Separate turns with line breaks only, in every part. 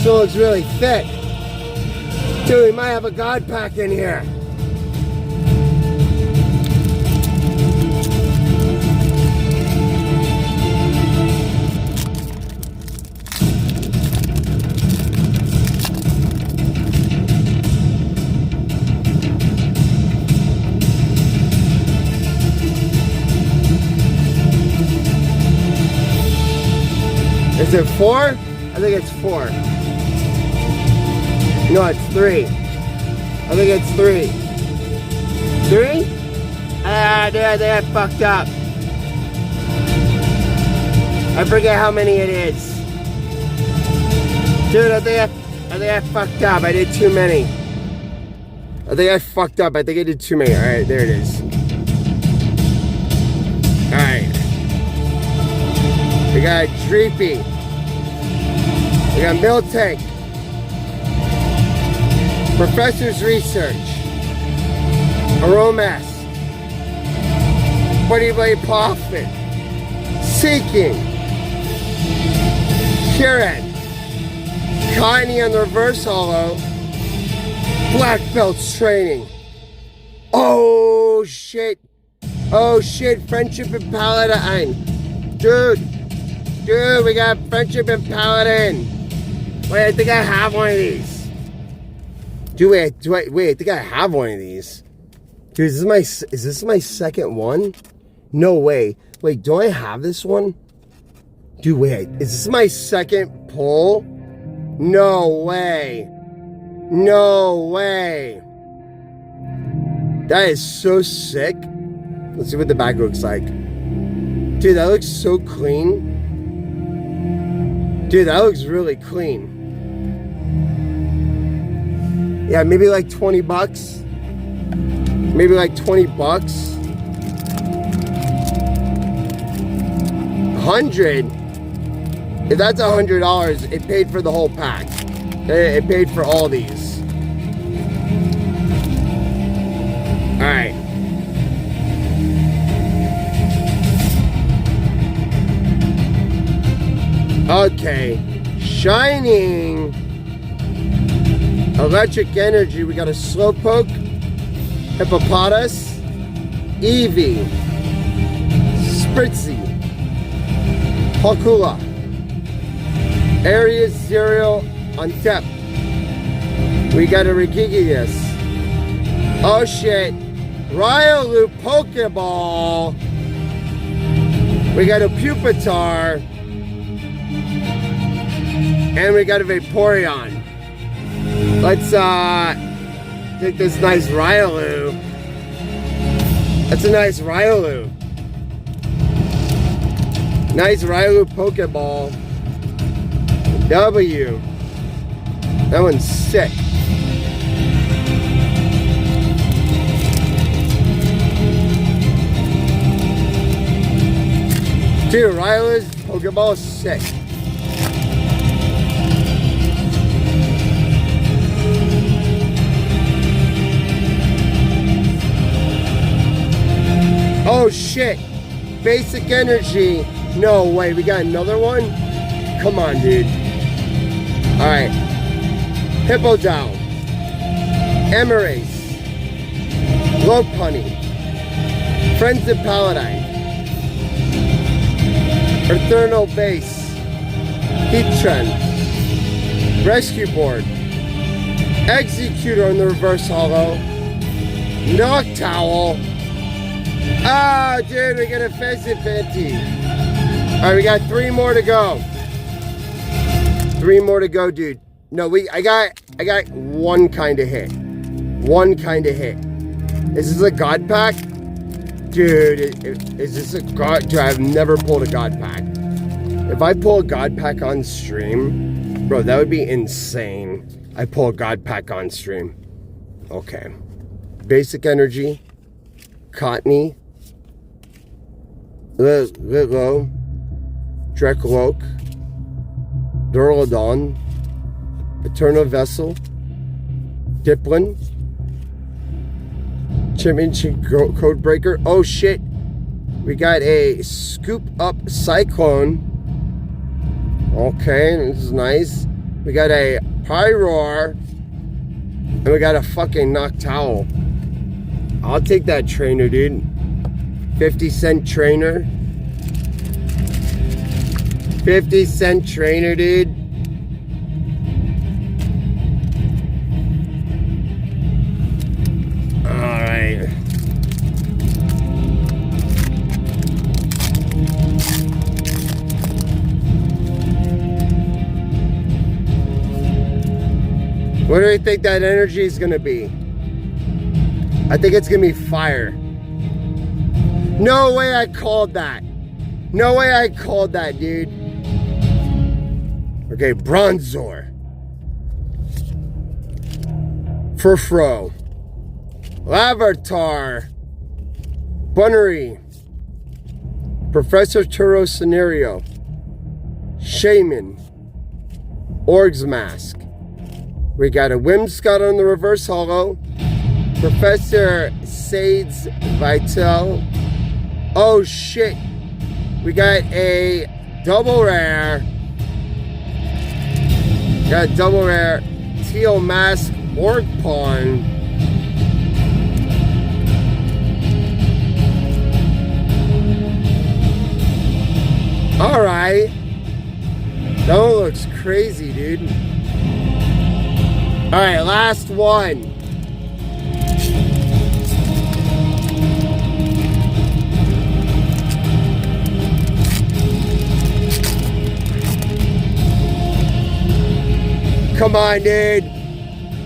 one looks really thick. Dude, we might have a God pack in here. Is it 4? I think it's 4. No, it's 3. I think it's 3. 3? Ah, dude, I think I fucked up. I forget how many it is. Dude, I think I fucked up. I did too many. I think I fucked up. I think I did too many. Alright, there it is. Alright. We got Dreepy. We got Miltank. Professor's Research. Aromas. Buddy Blade Profit. Seeking. Kieran. Connie on the reverse holo. Black Belts Training. Oh shit. Oh shit. Friendship and Paladin. Dude, we got Friendship and Paladin. Wait, I think I have one of these. Dude, wait, I think I have one of these. Dude, is this my second one? No way. Wait, do I have this one? Dude, wait, is this my second pull? No way. No way. That is so sick. Let's see what the back looks like. Dude, that looks so clean. Dude, that looks really clean. Yeah, maybe like 20 bucks. Maybe like 20 bucks. 100. If that's $100, it paid for the whole pack. It paid for all these. All right. Okay, Shining Electric Energy. We got a Slowpoke, Hippopotas, Eevee, Spritzy, Hokula, Area Zero on tap. We got a Regigigas. Oh shit, Riolu Pokeball. We got a Pupitar. And we got a Vaporeon. Let's take this nice Riolu. That's a nice Riolu. Nice Riolu Pokeball. W. That one's sick. Dude, Riolu's Pokeball is sick. Oh shit, Basic Energy. No way, we got another one? Come on, dude. Alright. Hippowdon. Emirace. Lopunny. Friends of Paladin. Eternal Base. Heatran. Rescue Board. Executor on the reverse holo. Noctowl. Ah, dude, we got a Fezzifanti. Alright, we got 3 more to go. 3 more to go, dude. No, I got one kind of hit. One kind of hit. Is this a God pack? Dude, is this a God? Dude, I've never pulled a God pack. If I pull a God pack on stream, bro, that would be insane. I pull a God pack on stream. Okay. Basic Energy. Cottony. Litlo. Drekloak. Duraludon. Eternal Vessel. Diplin. Championship Codebreaker. Oh shit. We got a Scoop Up Cyclone. Okay, this is nice. We got a Pyroar. And we got a fucking Noctowl. I'll take that trainer, dude. 50-cent trainer. 50-cent trainer, dude. Alright. What do you think that energy is going to be? I think it's going to be fire. No way I called that. No way I called that, dude. Okay, Bronzor. Furfro. Lavatar. Bunnery. Professor Turo Scenario. Shaman. Org's Mask. We got a Whimsicott on the reverse holo. Professor Sades Vital. Oh shit. We got a double rare. Got a double rare Teal Mask Orc Pawn. Alright. That one looks crazy, dude. Alright, last one. Come on, dude.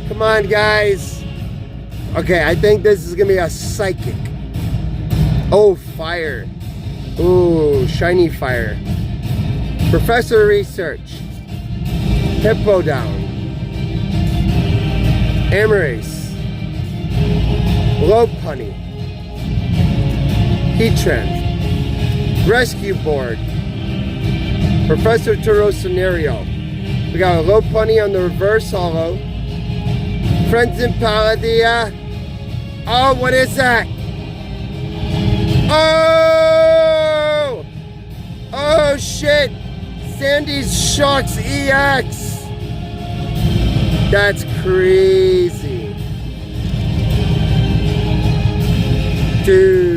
Come on, guys. Okay, I think this is gonna be a psychic. Oh, fire. Ooh, shiny fire. Professor Research. Hippowdon. Amarace. Lopunny. Heatran. Rescue Board. Professor Turo Scenario. We got a Lopunny on the reverse holo. Friends in Paladia. Oh, what is that? Oh! Oh shit! Sandy's Shocks EX! That's crazy. Dude.